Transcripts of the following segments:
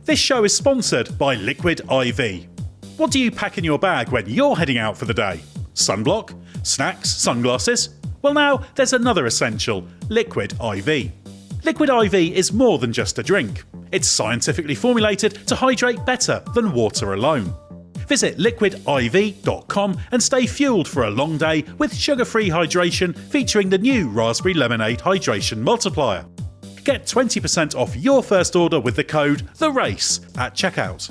This show is sponsored by Liquid IV. What do you pack in your bag when you're heading out for the day? Sunblock? Snacks? Sunglasses? Well, now there's another essential, Liquid IV. Liquid IV is more than just a drink. It's scientifically formulated to hydrate better than water alone. Visit liquidiv.com and stay fueled for a long day with sugar-free hydration featuring the new Raspberry Lemonade Hydration Multiplier. Get 20% off your first order with the code THERACE at checkout.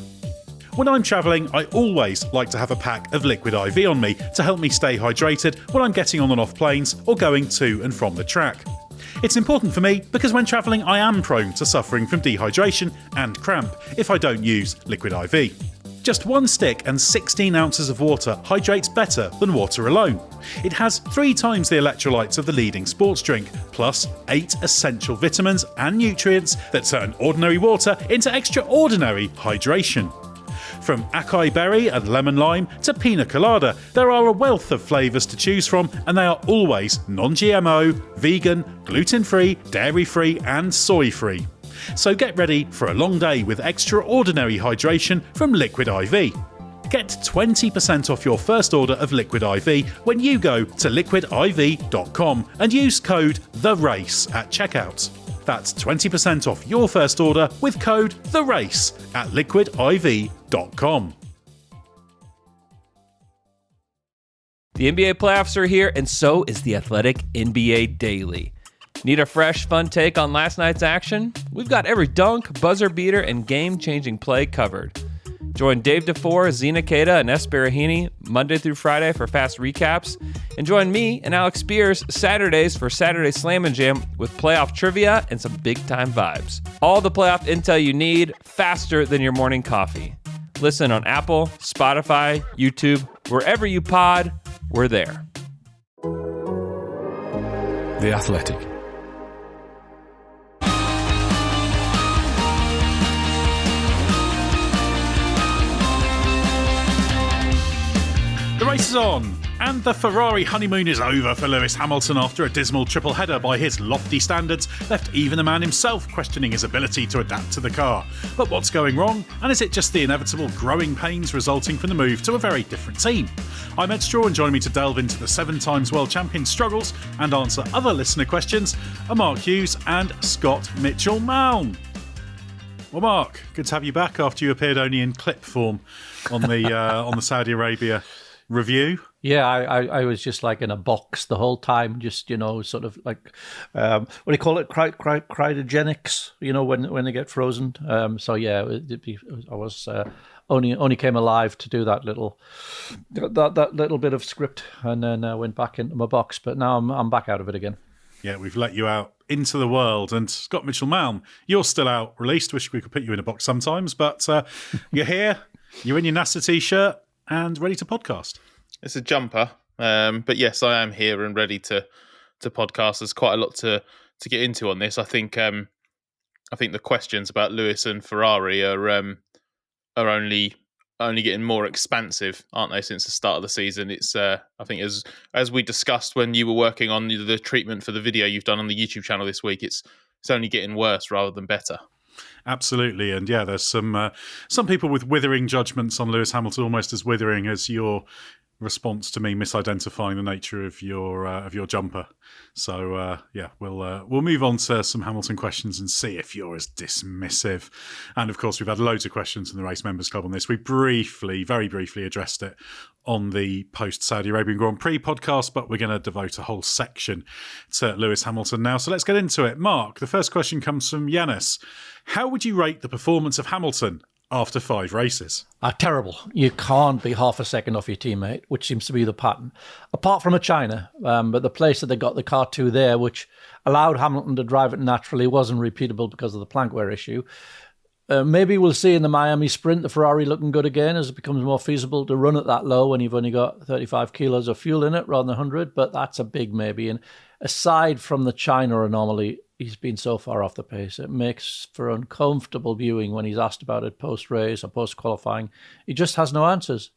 When I'm travelling, I always like to have a pack of Liquid IV on me to help me stay hydrated when I'm getting on and off planes or going to and from the track. It's important for me because when travelling I am prone to suffering from dehydration and cramp if I don't use Liquid IV. Just one stick and 16 ounces of water hydrates better than water alone. It has 3 times the electrolytes of the leading sports drink, plus 8 essential vitamins and nutrients that turn ordinary water into extraordinary hydration. From acai berry and lemon lime to pina colada, there are a wealth of flavours to choose from, and they are always non-GMO, vegan, gluten-free, dairy-free and soy-free. So get ready for a long day with extraordinary hydration from Liquid IV. Get 20% off your first order of Liquid IV when you go to liquidiv.com and use code THERACE at checkout. That's 20% off your first order with code THERACE at liquidiv.com. The NBA playoffs are here, and so is the Athletic NBA Daily. Need a fresh, fun take on last night's action? We've got every dunk, buzzer beater, and game-changing play covered. Join Dave DeFore, Zena Queta, and Esperahini Monday through Friday for fast recaps. And join me and Alex Spears Saturdays for Saturday Slam and Jam with playoff trivia and some big-time vibes. All the playoff intel you need, faster than your morning coffee. Listen on Apple, Spotify, YouTube, wherever you pod, we're there. The Athletic. The race is on, and the Ferrari honeymoon is over for Lewis Hamilton after a dismal triple header by his lofty standards left even the man himself questioning his ability to adapt to the car. But what's going wrong, and is it just the inevitable growing pains resulting from the move to a very different team? I'm Edd Straw, and joining me to delve into the 7-times world champion struggles and answer other listener questions are Mark Hughes and Scott Mitchell-Malm. Well, Mark, good to have you back after you appeared only in clip form on the Saudi Arabia review. Yeah, I was just like in a box the whole time, just, sort of like, what do you call it? Cryogenics, when they get frozen. So yeah, I was only came alive to do that little bit of script, and then went back into my box. But now I'm back out of it again. Yeah, we've let you out into the world. And Scott Mitchell-Malm, you're still out released. Wish we could put you in a box sometimes, but you're here. You're in your NASA t-shirt and ready to podcast. It's a jumper, but yes, I am here and ready to podcast. There's quite a lot to get into on this. I think the questions about Lewis and Ferrari are only getting more expansive, aren't they? Since the start of the season, it's I think as we discussed when you were working on the treatment for the video you've done on the YouTube channel this week, it's only getting worse rather than better. Absolutely, and yeah, there's some people with withering judgments on Lewis Hamilton, almost as withering as your response to me misidentifying the nature of your jumper. So yeah, we'll move on to some Hamilton questions and see if you're as dismissive. And of course, we've had loads of questions in the Race Members Club on this. We very briefly addressed it on the post-Saudi Arabian Grand Prix podcast, but we're going to devote a whole section to Lewis Hamilton now. So let's get into it. Mark, the first question comes from Yanis. How would you rate the performance of Hamilton after 5 races? Terrible. You can't be half a second off your teammate, which seems to be the pattern. Apart from China, but the place that they got the car to there, which allowed Hamilton to drive it naturally, wasn't repeatable because of the plank wear issue. Maybe we'll see in the Miami sprint the Ferrari looking good again as it becomes more feasible to run it that low when you've only got 35 kilos of fuel in it rather than 100, but that's a big maybe. And aside from the China anomaly, he's been so far off the pace. It makes for uncomfortable viewing when he's asked about it post-race or post-qualifying. He just has no answers.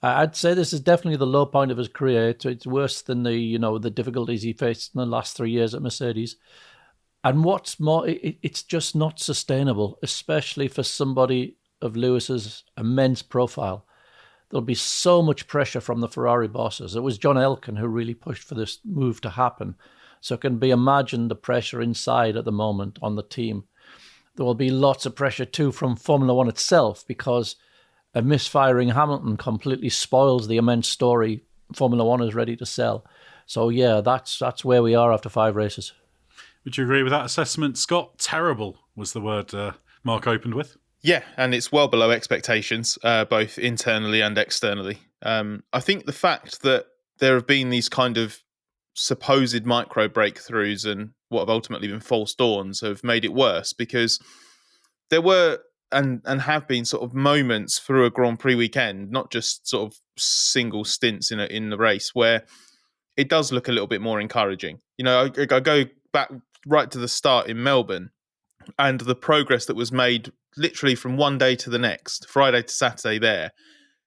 I'd say this is definitely the low point of his career. It's worse than the difficulties he faced in the last 3 years at Mercedes. And what's more, it's just not sustainable, especially for somebody of Lewis's immense profile. There'll be so much pressure from the Ferrari bosses. It was John Elkann who really pushed for this move to happen. So it can be imagined the pressure inside at the moment on the team. There will be lots of pressure too from Formula One itself, because a misfiring Hamilton completely spoils the immense story Formula One is ready to sell. So yeah, that's where we are after 5 races. Would you agree with that assessment, Scott? Terrible was the word Mark opened with. Yeah, and it's well below expectations, both internally and externally. I think the fact that there have been these kind of supposed micro breakthroughs and what have ultimately been false dawns have made it worse, because there were and have been sort of moments through a Grand Prix weekend, not just sort of single stints in the race, where it does look a little bit more encouraging. You know, I go back right to the start in Melbourne, and the progress that was made literally from one day to the next, Friday to Saturday there,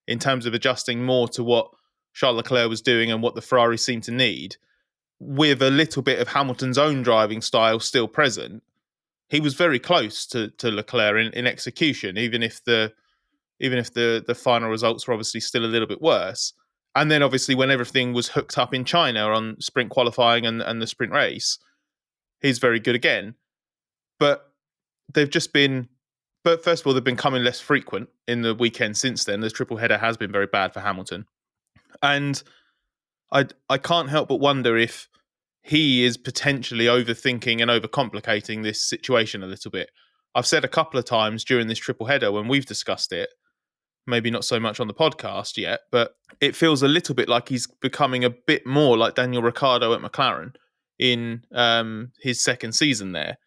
in terms of adjusting more to what Charles Leclerc was doing and what the Ferrari seemed to need, with a little bit of Hamilton's own driving style still present. He was very close to Leclerc in execution, even if the final results were obviously still a little bit worse. And then obviously when everything was hooked up in China on sprint qualifying and the sprint race, he's very good again. But they've just been, but first of all, they've been coming less frequent in the weekend since then. The triple header has been very bad for Hamilton. And I can't help but wonder if he is potentially overthinking and overcomplicating this situation a little bit. I've said a couple of times during this triple header when we've discussed it, maybe not so much on the podcast yet, but it feels a little bit like he's becoming a bit more like Daniel Ricciardo at McLaren in his second season there,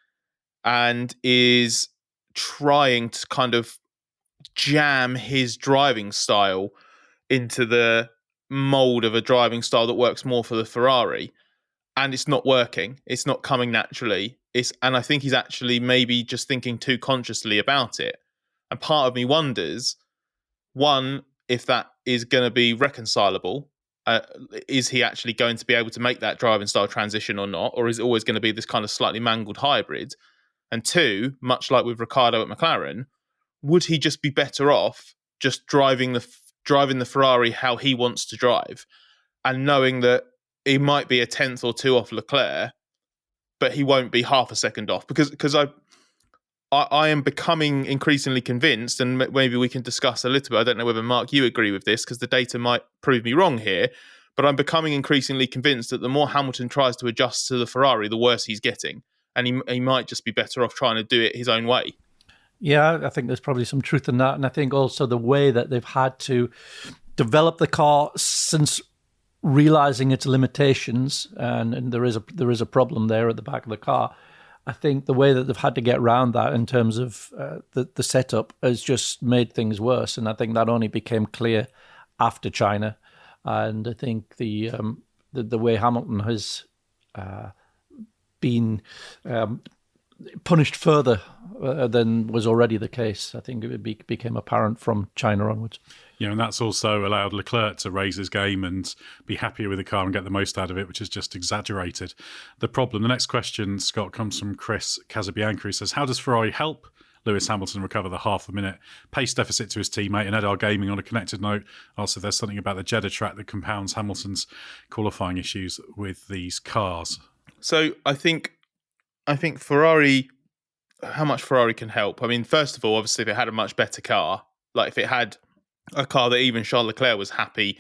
and is trying to kind of jam his driving style into the mold of a driving style that works more for the Ferrari. And it's not working. It's not coming naturally. And I think he's actually maybe just thinking too consciously about it. And part of me wonders, one, if that is going to be reconcilable. Is he actually going to be able to make that driving style transition or not? Or is it always going to be this kind of slightly mangled hybrid? And two, much like with Ricciardo at McLaren, would he just be better off just driving the Ferrari how he wants to drive, and knowing that he might be a tenth or two off Leclerc, but he won't be half a second off? Because I am becoming increasingly convinced, and maybe we can discuss a little bit. I don't know whether, Mark, you agree with this, because the data might prove me wrong here, but I'm becoming increasingly convinced that the more Hamilton tries to adjust to the Ferrari, the worse he's getting. And he might just be better off trying to do it his own way. Yeah, I think there's probably some truth in that. And I think also the way that they've had to develop the car since realizing its limitations, and there is a problem there at the back of the car. I think the way that they've had to get around that in terms of the setup has just made things worse. And I think that only became clear after China. And I think the way Hamilton has been punished further than was already the case, I think it became apparent from China onwards. Yeah, and that's also allowed Leclerc to raise his game and be happier with the car and get the most out of it, which is just exaggerated the problem. The next question, Scott, comes from Chris Casabianca. He says, how does Ferrari help Lewis Hamilton recover the half a minute pace deficit to his teammate? And Edd Gaming, on a connected note, also there's something about the Jeddah track that compounds Hamilton's qualifying issues with these cars. So I think Ferrari, how much Ferrari can help. I mean, first of all, obviously, if it had a much better car, like if it had a car that even Charles Leclerc was happy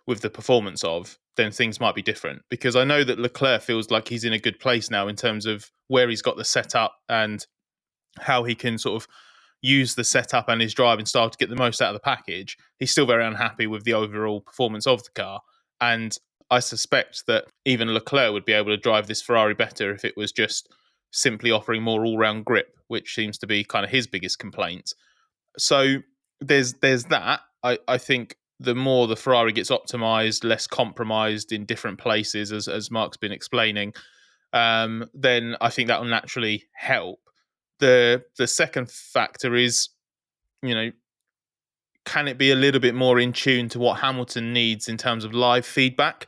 with the performance of, then things might be different. Because I know that Leclerc feels like he's in a good place now in terms of where he's got the setup and how he can sort of use the setup and his driving style to get the most out of the package. He's still very unhappy with the overall performance of the car. And I suspect that even Leclerc would be able to drive this Ferrari better if it was just simply offering more all-round grip, which seems to be kind of his biggest complaint. So there's that. I think the more the Ferrari gets optimized, less compromised in different places, as Mark's been explaining, then I think that will naturally help. The second factor is, can it be a little bit more in tune to what Hamilton needs in terms of live feedback?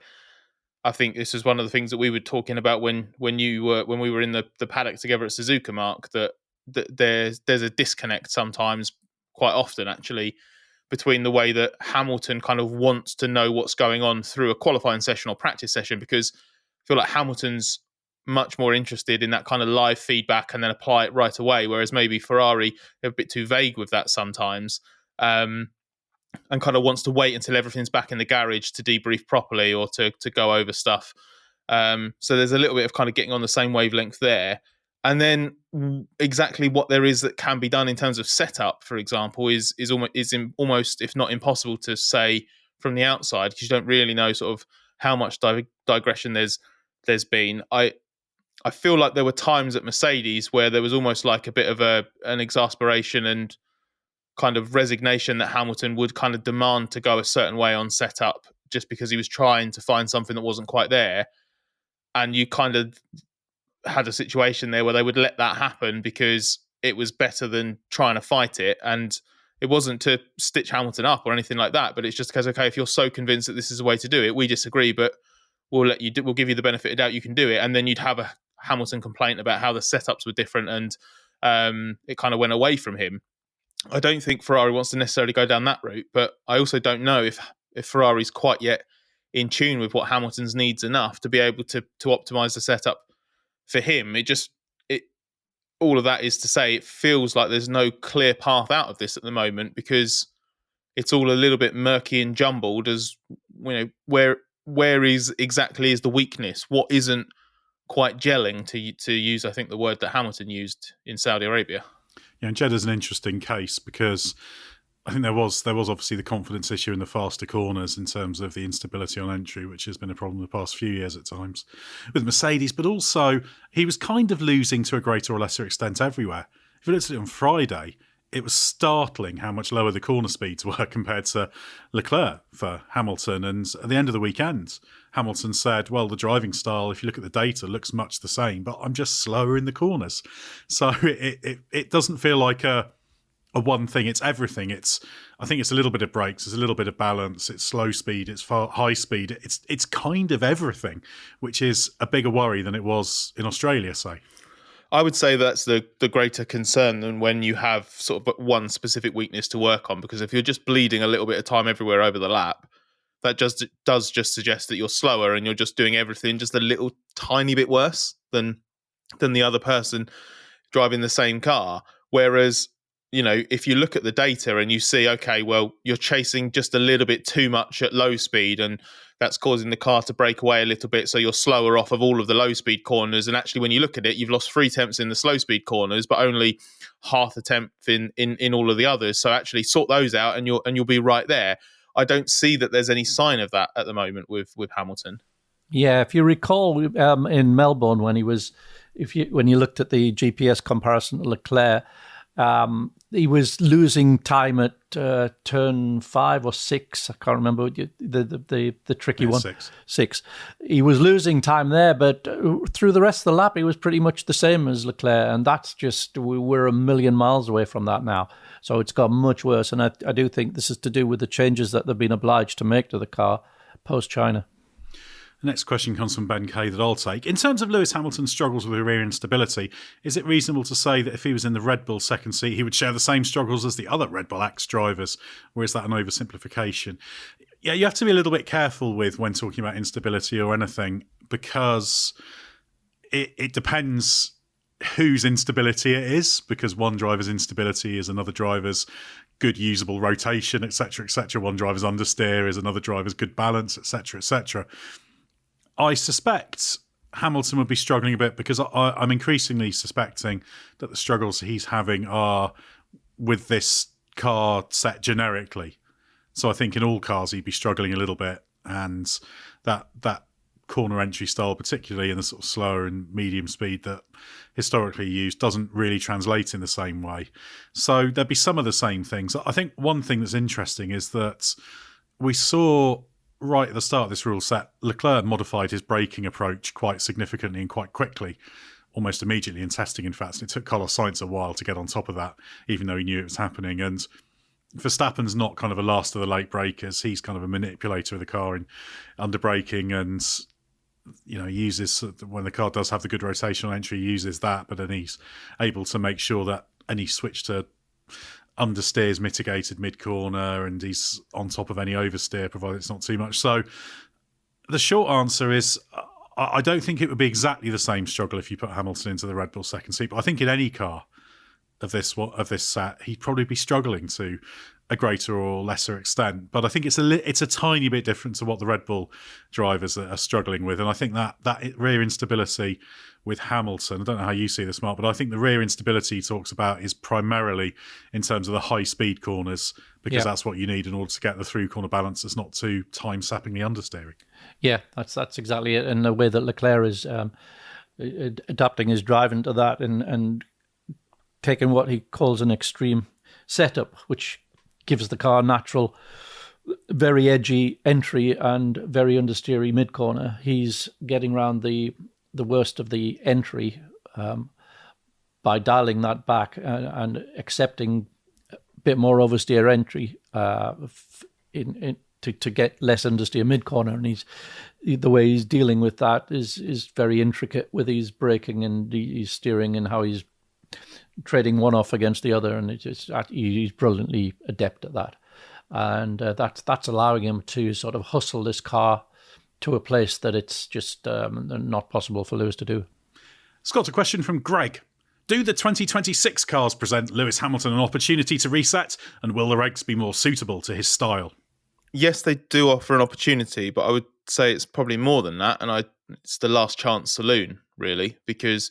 I think this is one of the things that we were talking about when we were in the paddock together at Suzuka, Mark, that there's a disconnect sometimes, quite often actually, between the way that Hamilton kind of wants to know what's going on through a qualifying session or practice session, because I feel like Hamilton's much more interested in that kind of live feedback and then apply it right away, whereas maybe Ferrari are a bit too vague with that sometimes, and kind of wants to wait until everything's back in the garage to debrief properly or to go over stuff. So there's a little bit of kind of getting on the same wavelength there. And then exactly what there is that can be done in terms of setup, for example, is almost, if not impossible, to say from the outside, because you don't really know sort of how much digression there's been. I feel like there were times at Mercedes where there was almost like a bit of an exasperation and kind of resignation that Hamilton would kind of demand to go a certain way on setup just because he was trying to find something that wasn't quite there. And you kind of had a situation there where they would let that happen because it was better than trying to fight it. And it wasn't to stitch Hamilton up or anything like that, but it's just because, okay, if you're so convinced that this is the way to do it, we disagree, but we'll give you the benefit of doubt, you can do it. And then you'd have a Hamilton complaint about how the setups were different, and it kind of went away from him. I don't think Ferrari wants to necessarily go down that route, but I also don't know if Ferrari's quite yet in tune with what Hamilton's needs enough to be able to optimize the setup for him. All of that is to say, it feels like there's no clear path out of this at the moment, because it's all a little bit murky and jumbled, as you know, where is the weakness? What isn't quite gelling, to use, I think, the word that Hamilton used in Saudi Arabia. Yeah, and Jeddah's an interesting case because I think there was obviously the confidence issue in the faster corners in terms of the instability on entry, which has been a problem the past few years at times with Mercedes, but also he was kind of losing to a greater or lesser extent everywhere. If you looked at it on Friday, it was startling how much lower the corner speeds were compared to Leclerc for Hamilton. And at the end of the weekend, Hamilton said, well, the driving style, if you look at the data, looks much the same, but I'm just slower in the corners. So it doesn't feel like a one thing, it's everything. I think it's a little bit of brakes, it's a little bit of balance, it's slow speed, it's high speed, it's kind of everything, which is a bigger worry than it was in Australia, say. I would say that's the greater concern than when you have sort of one specific weakness to work on, because if you're just bleeding a little bit of time everywhere over the lap, that does just suggest that you're slower and you're just doing everything just a little tiny bit worse than the other person driving the same car. Whereas, you know, if you look at the data and you see, okay, well, you're chasing just a little bit too much at low speed, and that's causing the car to break away a little bit, so you're slower off of all of the low speed corners. And actually, when you look at it, you've lost 3 tenths in the slow speed corners, but only half a tenth in all of the others. So actually, sort those out, and you'll be right there. I don't see that there's any sign of that at the moment with Hamilton. Yeah, if you recall in Melbourne when when you looked at the GPS comparison to Leclerc, he was losing time at turn 5 or 6. I can't remember the tricky one. 6. He was losing time there, but through the rest of the lap, he was pretty much the same as Leclerc, and that's just, we're a million miles away from that now. So it's got much worse, and I do think this is to do with the changes that they've been obliged to make to the car post-China. The next question comes from Ben Kay that I'll take. In terms of Lewis Hamilton's struggles with rear instability, is it reasonable to say that if he was in the Red Bull second seat, he would share the same struggles as the other Red Bull X drivers? Or is that an oversimplification? Yeah, you have to be a little bit careful with when talking about instability or anything, because it depends whose instability it is, because one driver's instability is another driver's good usable rotation, etc., etc. One driver's understeer is another driver's good balance, etc., etc. I suspect Hamilton would be struggling a bit, because I'm increasingly suspecting that the struggles he's having are with this car set generically. So I think in all cars he'd be struggling a little bit, and that corner entry style, particularly in the sort of slower and medium speed that historically used, doesn't really translate in the same way. So there'd be some of the same things. I think one thing that's interesting is that we saw right at the start of this rule set, Leclerc modified his braking approach quite significantly and quite quickly, almost immediately in testing, in fact. It took Carlos Sainz a while to get on top of that, even though he knew it was happening. And Verstappen's not kind of a last of the late breakers. He's kind of a manipulator of the car in under braking, and he uses, when the car does have the good rotational entry, he uses that, but then he's able to make sure that any switch to understeer is mitigated mid-corner, and he's on top of any oversteer, provided it's not too much. So the short answer is, I don't think it would be exactly the same struggle if you put Hamilton into the Red Bull second seat, but I think in any car of this set, he'd probably be struggling to a greater or lesser extent. But I think it's a tiny bit different to what the Red Bull drivers are struggling with. And I think that rear instability with Hamilton, I don't know how you see this, Mark, but I think the rear instability he talks about is primarily in terms of the high-speed corners, because that's what you need in order to get the through-corner balance that's not too time-sappingly understeering. Yeah, that's exactly it. And the way that Leclerc is adapting his driving to that and taking what he calls an extreme setup, which gives the car natural, very edgy entry and very understeery mid-corner. He's getting around the worst of the entry by dialing that back and accepting a bit more oversteer entry to get less understeer mid-corner. And the way he's dealing with that is very intricate with his braking and his steering and how he's trading one off against the other, and he's brilliantly adept at that. And that's allowing him to sort of hustle this car to a place that it's just not possible for Lewis to do. Scott, a question from Greg. Do the 2026 cars present Lewis Hamilton an opportunity to reset, and will the regs be more suitable to his style? Yes, they do offer an opportunity, but I would say it's probably more than that, and it's the last chance saloon, really, because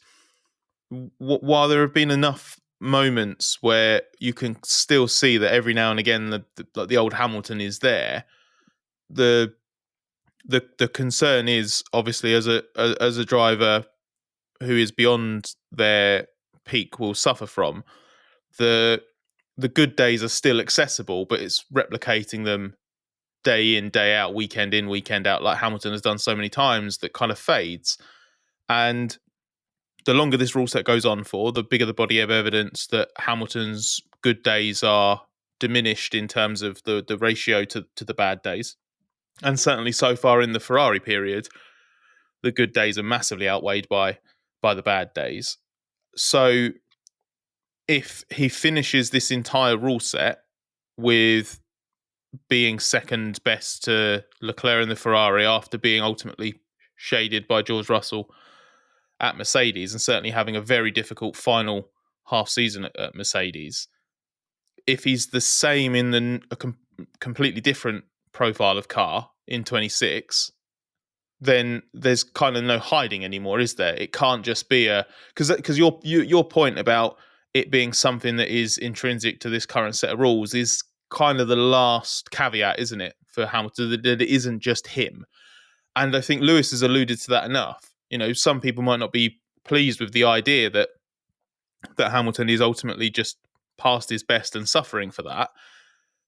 while there have been enough moments where you can still see that every now and again the old Hamilton is there, the concern is obviously as a driver who is beyond their peak will suffer from, the good days are still accessible, but it's replicating them day in, day out, weekend in, weekend out, like Hamilton has done so many times, that kind of fades. And the longer this rule set goes on for, the bigger the body of evidence that Hamilton's good days are diminished in terms of the ratio to the bad days. And certainly so far in the Ferrari period, the good days are massively outweighed by the bad days. So if he finishes this entire rule set with being second best to Leclerc in the Ferrari after being ultimately shaded by George Russell at Mercedes, and certainly having a very difficult final half season at Mercedes, if he's the same in a completely different profile of car in 26, then there's kind of no hiding anymore, is there? It can't just be because your point about it being something that is intrinsic to this current set of rules is kind of the last caveat, isn't it, for Hamilton, that it isn't just him. And I think Lewis has alluded to that enough. Some people might not be pleased with the idea that Hamilton is ultimately just past his best and suffering for that.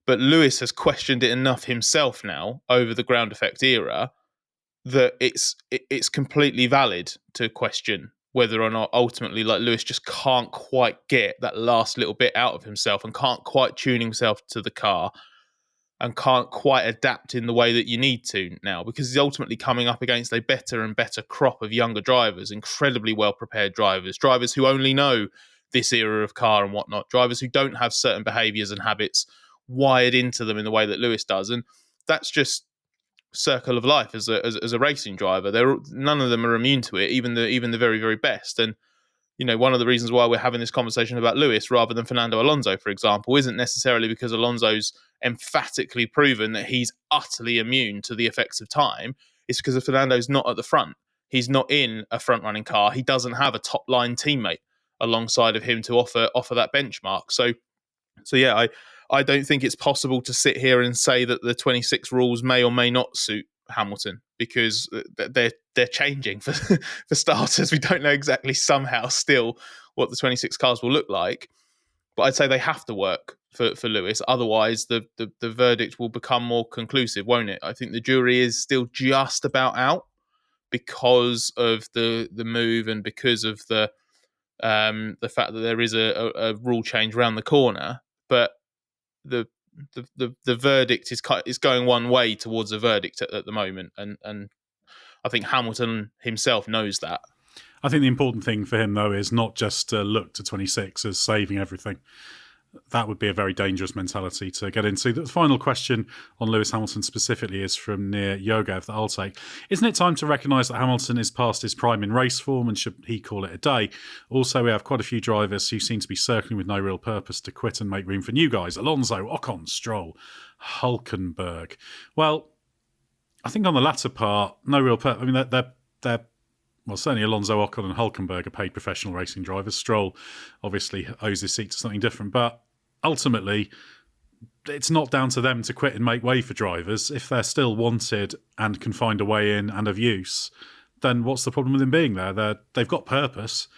But Lewis has questioned it enough himself now over the ground effect era that it's completely valid to question whether or not ultimately, like, Lewis just can't quite get that last little bit out of himself and can't quite tune himself to the car and can't quite adapt in the way that you need to now, because he's ultimately coming up against a better and better crop of younger drivers, incredibly well-prepared drivers who only know this era of car and whatnot, drivers who don't have certain behaviours and habits wired into them in the way that Lewis does. And that's just circle of life as a racing driver. None of them are immune to it, even the very, very best. And one of the reasons why we're having this conversation about Lewis rather than Fernando Alonso, for example, isn't necessarily because Alonso's emphatically proven that he's utterly immune to the effects of time. It's because Fernando's not at the front. He's not in a front-running car. He doesn't have a top-line teammate alongside of him to offer that benchmark. So yeah, I don't think it's possible to sit here and say that the 26 rules may or may not suit Hamilton, because they're changing for starters. We don't know exactly somehow still what the 26 cars will look like, but I'd say they have to work for Lewis. Otherwise, the verdict will become more conclusive, won't it? I think the jury is still just about out because of the move and because of the fact that there is a rule change around the corner, but the verdict is going one way towards a verdict at the moment, and I think Hamilton himself knows that. I think the important thing for him, though, is not just to look to 26 as saving everything. That would be a very dangerous mentality to get into. The final question on Lewis Hamilton specifically is from Nir Yogev that I'll take. Isn't it time to recognise that Hamilton is past his prime in race form, and should he call it a day? Also, we have quite a few drivers who seem to be circling with no real purpose to quit and make room for new guys. Alonso, Ocon, Stroll, Hulkenberg. Well, I think on the latter part, no real purpose. I mean, they're well, certainly Alonso, Ocon and Hulkenberg are paid professional racing drivers. Stroll obviously owes his seat to something different, but ultimately it's not down to them to quit and make way for drivers. If they're still wanted and can find a way in and of use, then what's the problem with them being there? They've got purpose.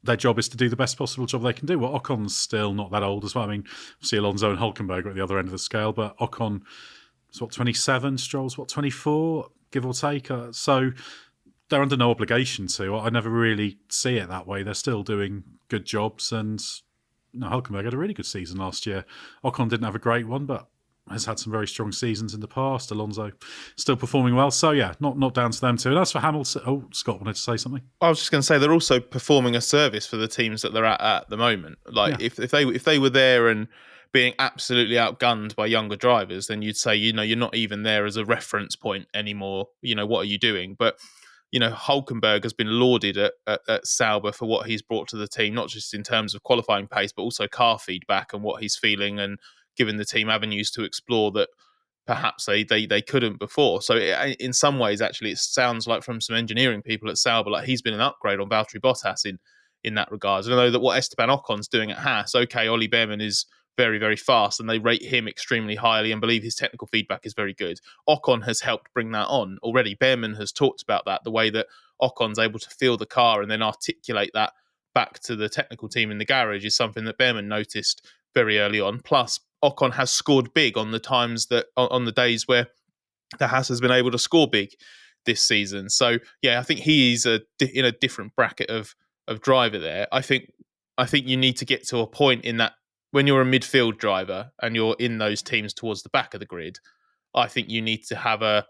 Their job is to do the best possible job they can do. Well, Ocon's still not that old as well. I mean, see Alonso and Hulkenberg are at the other end of the scale, but Ocon is 27, Stroll's 24, give or take. So they're under no obligation to. I never really see it that way. They're still doing good jobs, and Hulkenberg had a really good season last year. Ocon didn't have a great one, but has had some very strong seasons in the past. Alonso still performing well. So yeah, not down to them too. And as for Hamilton, Scott wanted to say something. I was just going to say they're also performing a service for the teams that they're at the moment. Like if they were there and being absolutely outgunned by younger drivers, then you'd say, you're not even there as a reference point anymore. What are you doing? But Hulkenberg has been lauded at Sauber for what he's brought to the team, not just in terms of qualifying pace, but also car feedback and what he's feeling, and giving the team avenues to explore that perhaps they couldn't before. So in some ways, actually, it sounds like from some engineering people at Sauber, like he's been an upgrade on Valtteri Bottas in that regard. And I know that what Esteban Ocon's doing at Haas, okay, Ollie Behrman is very, very fast, and they rate him extremely highly and believe his technical feedback is very good. Ocon has helped bring that on already. Behrman has talked about that, the way that Ocon's able to feel the car and then articulate that back to the technical team in the garage is something that Behrman noticed very early on. Plus, Ocon has scored big on the days where the Haas has been able to score big this season. So yeah, I think he's in a different bracket of driver there. I think you need to get to a point in that when you're a midfield driver and you're in those teams towards the back of the grid, I think you need to have a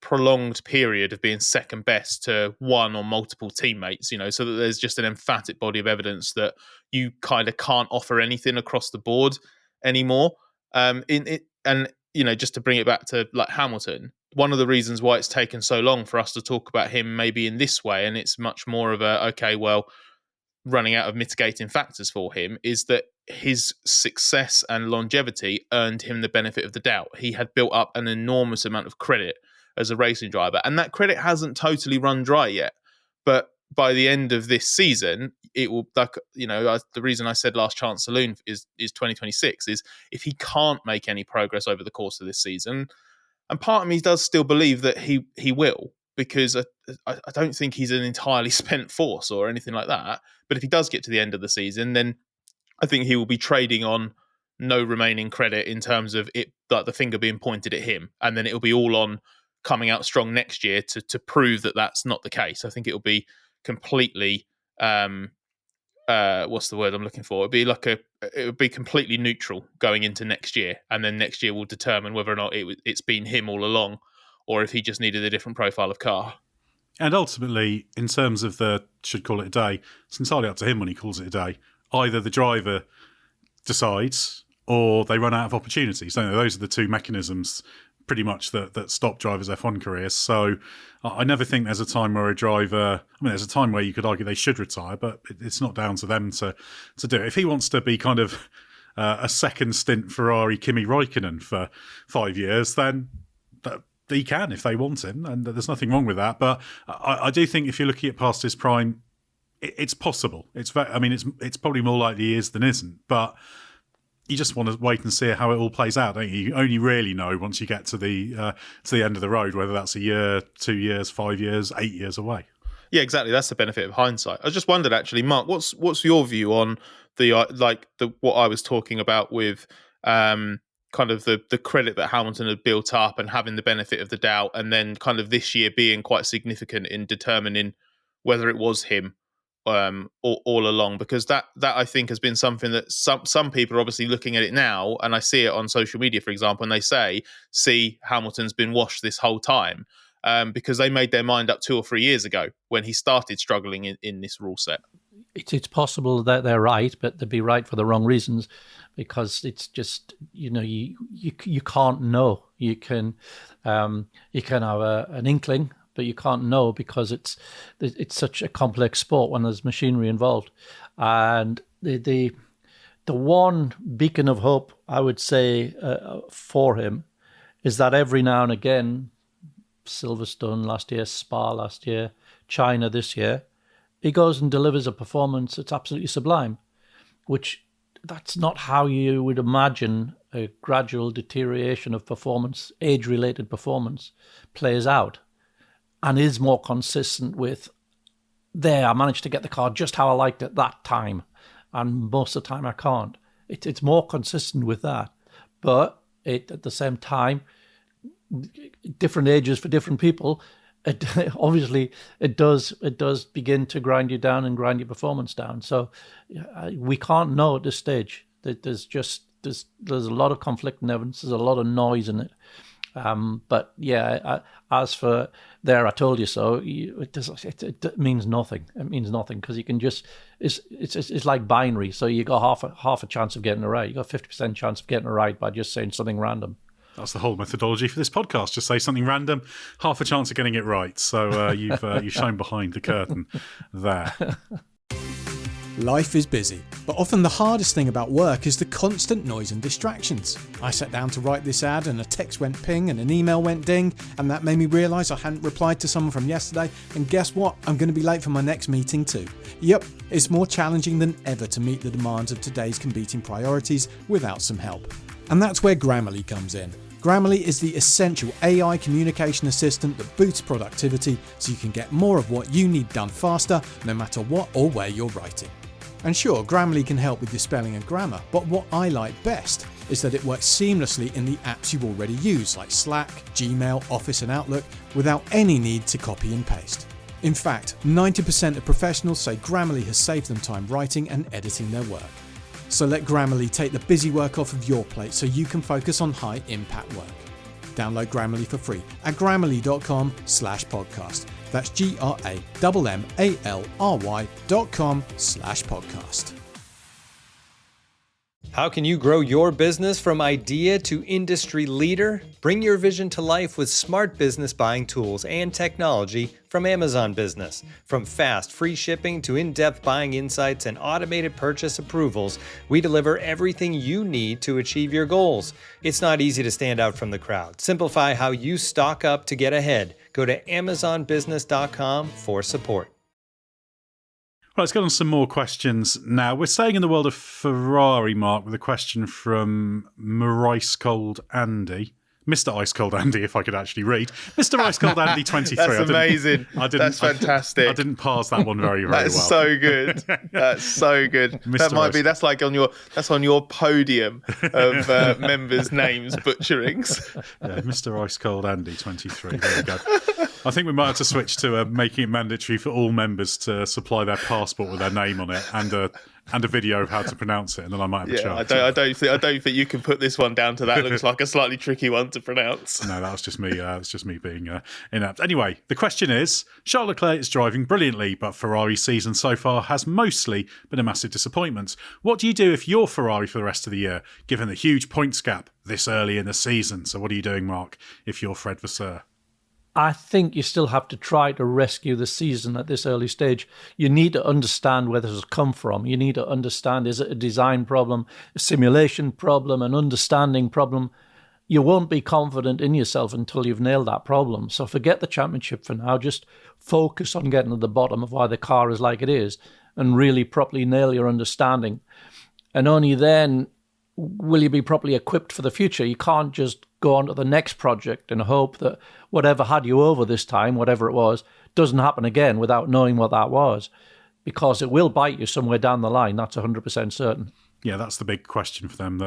prolonged period of being second best to one or multiple teammates, so that there's just an emphatic body of evidence that you kind of can't offer anything across the board anymore. Just to bring it back to like Hamilton, one of the reasons why it's taken so long for us to talk about him maybe in this way, and it's much more of running out of mitigating factors for him, is that his success and longevity earned him the benefit of the doubt. He had built up an enormous amount of credit as a racing driver, and that credit hasn't totally run dry yet. But by the end of this season, it will, the reason I said last chance saloon is 2026, is if he can't make any progress over the course of this season, and part of me does still believe that he will, because I don't think he's an entirely spent force or anything like that. But if he does get to the end of the season, then I think he will be trading on no remaining credit in terms of it, like the finger being pointed at him. And then it'll be all on coming out strong next year to prove that that's not the case. I think it'll be completely, what's the word I'm looking for? It would be completely neutral going into next year. And then next year will determine whether or not it's been him all along, or if he just needed a different profile of car. And ultimately, in terms of should call it a day, it's entirely up to him when he calls it a day. Either the driver decides or they run out of opportunities. Don't they? Those are the two mechanisms pretty much that stop drivers' F1 careers. So I never think there's a time where a driver... there's a time where you could argue they should retire, but it's not down to them to do it. If he wants to be kind of a second stint Ferrari Kimi Räikkönen for 5 years, then... he can if they want him, and there's nothing wrong with that. But I do think if you're looking at past his prime, it's possible. It's probably more likely he is than isn't. But you just want to wait and see how it all plays out, don't you? You only really know once you get to the end of the road, whether that's a year, 2 years, 5 years, 8 years away. Yeah, exactly. That's the benefit of hindsight. I just wondered, actually, Mark, what's your view on what I was talking about with kind of the credit that Hamilton had built up and having the benefit of the doubt, and then kind of this year being quite significant in determining whether it was him all along, because that I think has been something that some people are obviously looking at it now, and I see it on social media, for example, and they say, see, Hamilton's been washed this whole time. because they made their mind up 2 or 3 years ago when he started struggling in this rule set. It's possible that they're right, but they'd be right for the wrong reasons, because it's just, you can't know. You can have an inkling, but you can't know, because it's such a complex sport when there's machinery involved. And the one beacon of hope, I would say, for him is that every now and again, Silverstone last year, Spa last year, China this year, he goes and delivers a performance that's absolutely sublime, which that's not how you would imagine a gradual deterioration of performance, age-related performance, plays out, and is more consistent with, I managed to get the car just how I liked it that time, and most of the time I can't. It's more consistent with that, but at the same time, different ages for different people. Obviously, it does begin to grind you down and grind your performance down. So we can't know at this stage. There's a lot of conflicting evidence. There's a lot of noise in it. But yeah, as for I told you so. It means nothing. It means nothing, because you can just it's like binary. So you got half a chance of getting it right. You got 50% chance of getting it right by just saying something random. That's the whole methodology for this podcast. Just say something random, half a chance of getting it right. So you've shown behind the curtain there. Life is busy, but often the hardest thing about work is the constant noise and distractions. I sat down to write this ad and a text went ping and an email went ding, and that made me realise I hadn't replied to someone from yesterday, and guess what? I'm going to be late for my next meeting too. Yep, it's more challenging than ever to meet the demands of today's competing priorities without some help. And that's where Grammarly comes in. Grammarly is the essential AI communication assistant that boosts productivity so you can get more of what you need done faster, no matter what or where you're writing. And sure, Grammarly can help with your spelling and grammar, but what I like best is that it works seamlessly in the apps you already use, like Slack, Gmail, Office and Outlook, without any need to copy and paste. In fact, 90% of professionals say Grammarly has saved them time writing and editing their work. So let Grammarly take the busy work off of your plate so you can focus on high impact work. Download Grammarly for free at grammarly.com/podcast. That's GRAMMALRY.com/podcast. How can you grow your business from idea to industry leader? Bring your vision to life with smart business buying tools and technology from Amazon Business. From fast, free shipping to in-depth buying insights and automated purchase approvals, we deliver everything you need to achieve your goals. It's not easy to stand out from the crowd. Simplify how you stock up to get ahead. Go to amazonbusiness.com for support. Right, let's get on some more questions now. We're staying in the world of Ferrari, Mark, with a question from Ice Cold Andy. Mr. Ice Cold Andy, if I could actually read. Mr. Ice Cold Andy 23. That's amazing. That's fantastic. I didn't parse that one very well. That's so good. That's so good. That might be. That's like on your podium of members' names butcherings. Yeah, Mr. Ice Cold Andy 23. There we go. I think we might have to switch to making it mandatory for all members to supply their passport with their name on it and a video of how to pronounce it, and then I might have a chance. I don't think you can put this one down to that. It looks like a slightly tricky one to pronounce. No, that was just me. It's just me being inept. Anyway, the question is: Charles Leclerc is driving brilliantly, but Ferrari's season so far has mostly been a massive disappointment. What do you do if you're Ferrari for the rest of the year, given the huge points gap this early in the season? So, what are you doing, Mark, if you're Fred Vasseur? I think you still have to try to rescue the season at this early stage. You need to understand where this has come from. You need to understand, is it a design problem, a simulation problem, an understanding problem? You won't be confident in yourself until you've nailed that problem. So forget the championship for now. Just focus on getting to the bottom of why the car is like it is and really properly nail your understanding. And only then will you be properly equipped for the future. You can't just go on to the next project and hope that whatever had you over this time, whatever it was, doesn't happen again without knowing what that was, because it will bite you somewhere down the line. That's 100% certain. Yeah, that's the big question for them.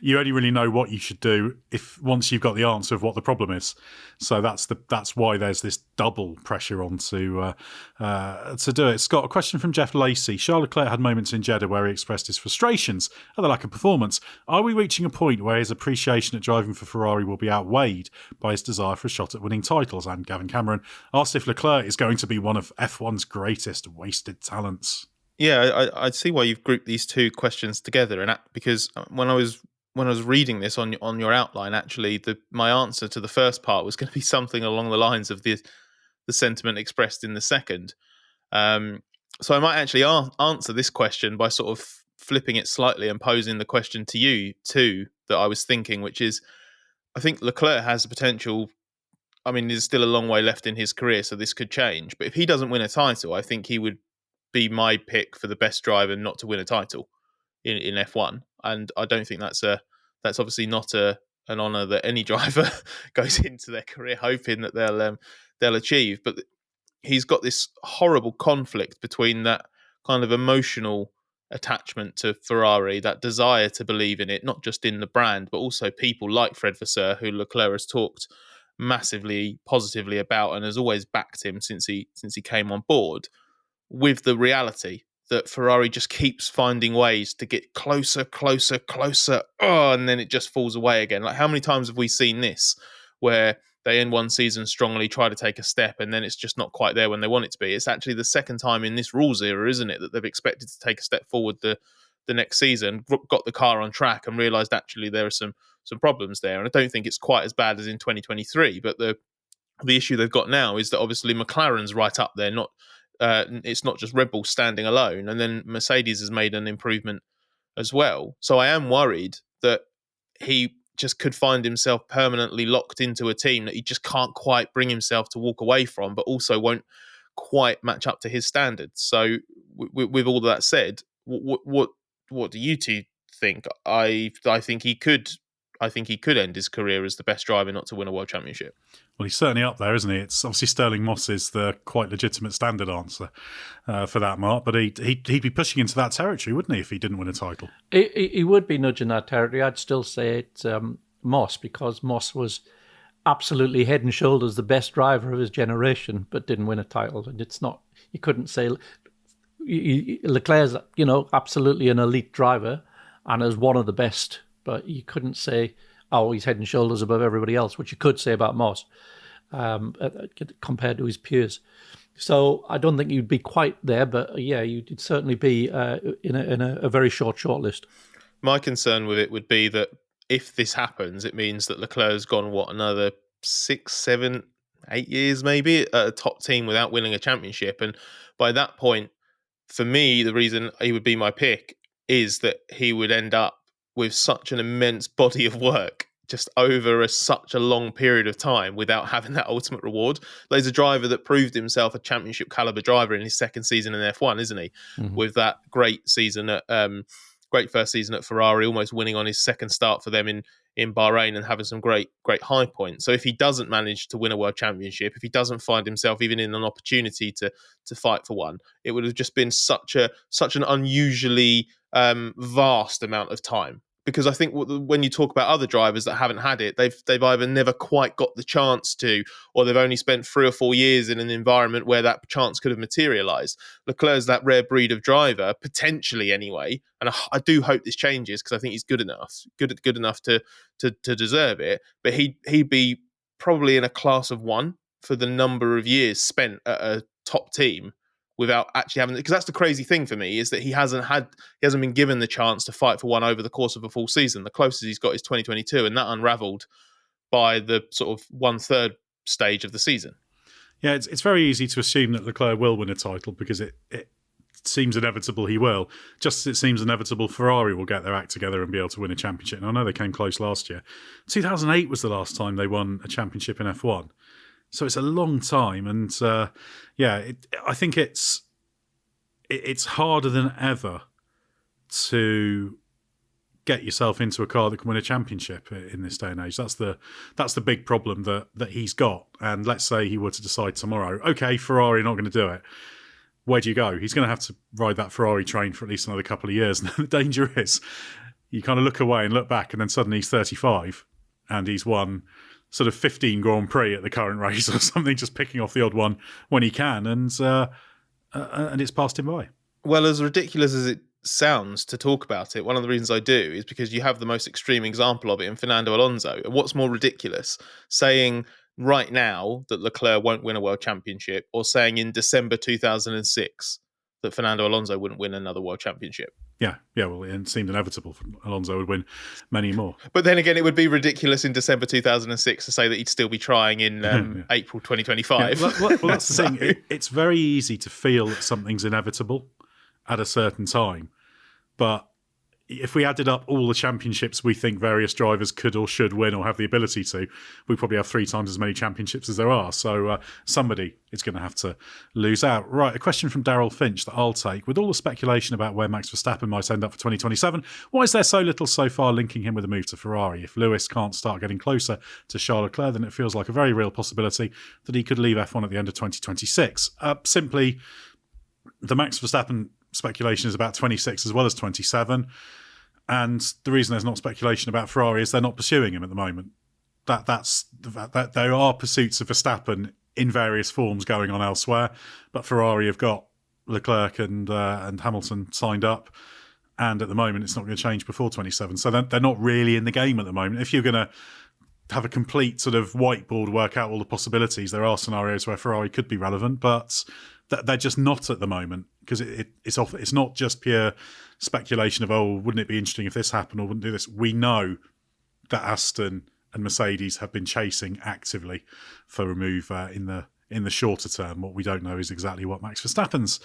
you only really know what you should do once you've got the answer of what the problem is. So that's why there's this double pressure on to do it. Scott, a question from Jeff Lacey. Charles Leclerc had moments in Jeddah where he expressed his frustrations at the lack of performance. Are we reaching a point where his appreciation at driving for Ferrari will be outweighed by his desire for a shot at winning titles? And Gavin Cameron asked if Leclerc is going to be one of F1's greatest wasted talents. Yeah, I see why you've grouped these two questions together, and because when I was reading this on your outline, actually, my answer to the first part was going to be something along the lines of the sentiment expressed in the second. So I might actually answer this question by sort of flipping it slightly and posing the question to you too that I was thinking, which is, I think Leclerc has the potential. I mean, there's still a long way left in his career, so this could change. But if he doesn't win a title, I think he would be my pick for the best driver not to win a title in F1, and I don't think that's obviously not an honour that any driver goes into their career hoping that they'll achieve. But he's got this horrible conflict between that kind of emotional attachment to Ferrari, that desire to believe in it, not just in the brand, but also people like Fred Vasseur, who Leclerc has talked massively positively about and has always backed him since he came on board, with the reality that Ferrari just keeps finding ways to get closer, and then it just falls away again. Like, how many times have we seen this, where they end one season strongly, try to take a step, and then it's just not quite there when they want it to be? It's actually the second time in this rules era, isn't it, that they've expected to take a step forward the next season, got the car on track and realised actually there are some problems there. And I don't think it's quite as bad as in 2023, but the issue they've got now is that obviously McLaren's right up there, it's not just Red Bull standing alone, and then Mercedes has made an improvement as well. So I am worried that he just could find himself permanently locked into a team that he just can't quite bring himself to walk away from, but also won't quite match up to his standards. So with all that said, what do you two think? I think he could end his career as the best driver not to win a world championship. Well, he's certainly up there, isn't he? It's obviously Sterling Moss is the quite legitimate standard answer for that, Mark. But he'd be pushing into that territory, wouldn't he, if he didn't win a title? He would be nudging that territory. I'd still say it's Moss, because Moss was absolutely head and shoulders the best driver of his generation, but didn't win a title. And it's not, you couldn't say Leclerc's, absolutely an elite driver and is one of the best, but you couldn't say, oh, he's head and shoulders above everybody else, which you could say about Moss compared to his peers. So I don't think you'd be quite there, but yeah, you'd certainly be in a very short list. My concern with it would be that if this happens, it means that Leclerc's gone, another 6, 7, 8 years maybe at a top team without winning a championship. And by that point, for me, the reason he would be my pick is that he would end up with such an immense body of work just over such a long period of time without having that ultimate reward. There's a driver that proved himself a championship caliber driver in his second season in F1, isn't he? Mm-hmm. With that great season at great first season at Ferrari, almost winning on his second start for them in Bahrain and having some great high points. So if he doesn't manage to win a world championship, if he doesn't find himself even in an opportunity to fight for one, it would have just been such an unusually vast amount of time. Because I think when you talk about other drivers that haven't had it, they've either never quite got the chance to, or they've only spent 3 or 4 years in an environment where that chance could have materialised. Leclerc's that rare breed of driver, potentially anyway, and I do hope this changes because I think he's good enough to deserve it. But he'd be probably in a class of one for the number of years spent at a top team without actually having, because that's the crazy thing for me, is that he hasn't been given the chance to fight for one over the course of a full season. The closest he's got is 2022, and that unravelled by the sort of 1/3 stage of the season. Yeah, it's very easy to assume that Leclerc will win a title because it seems inevitable he will. Just as it seems inevitable Ferrari will get their act together and be able to win a championship. And I know they came close last year. 2008 was the last time they won a championship in F1. So it's a long time, and I think it's harder than ever to get yourself into a car that can win a championship in this day and age. That's the big problem that he's got. And let's say he were to decide tomorrow, okay, Ferrari not going to do it. Where do you go? He's going to have to ride that Ferrari train for at least another couple of years. And the danger is, you kind of look away and look back, and then suddenly he's 35 and he's won sort of 15 Grand Prix at the current race or something, just picking off the odd one when he can, and it's passed him by. Well, as ridiculous as it sounds to talk about it, one of the reasons I do is because you have the most extreme example of it in Fernando Alonso. And what's more ridiculous, saying right now that Leclerc won't win a world championship, or saying in December 2006 that Fernando Alonso wouldn't win another world championship? Yeah, well, it seemed inevitable Alonso would win many more. But then again, it would be ridiculous in December 2006 to say that he'd still be trying in April 2025. Yeah, well, that's the thing. It's very easy to feel that something's inevitable at a certain time. But if we added up all the championships we think various drivers could or should win or have the ability to, we probably have 3 times as many championships as there are. So somebody is going to have to lose out. Right, a question from Daryl Finch that I'll take. With all the speculation about where Max Verstappen might end up for 2027, why is there so little so far linking him with a move to Ferrari? If Lewis can't start getting closer to Charles Leclerc, then it feels like a very real possibility that he could leave F1 at the end of 2026. Simply, the Max Verstappen speculation is about 26 as well as 27. And the reason there's not speculation about Ferrari is they're not pursuing him at the moment. That there are pursuits of Verstappen in various forms going on elsewhere, but Ferrari have got Leclerc and Hamilton signed up, and at the moment it's not going to change before 27. So they're not really in the game at the moment. If you're going to have a complete sort of whiteboard, work out all the possibilities, there are scenarios where Ferrari could be relevant, but they're just not at the moment, because it's not just pure speculation of, oh, wouldn't it be interesting if this happened or wouldn't do this. We know that Aston and Mercedes have been chasing actively for a move in the shorter term. What we don't know is exactly what Max Verstappen's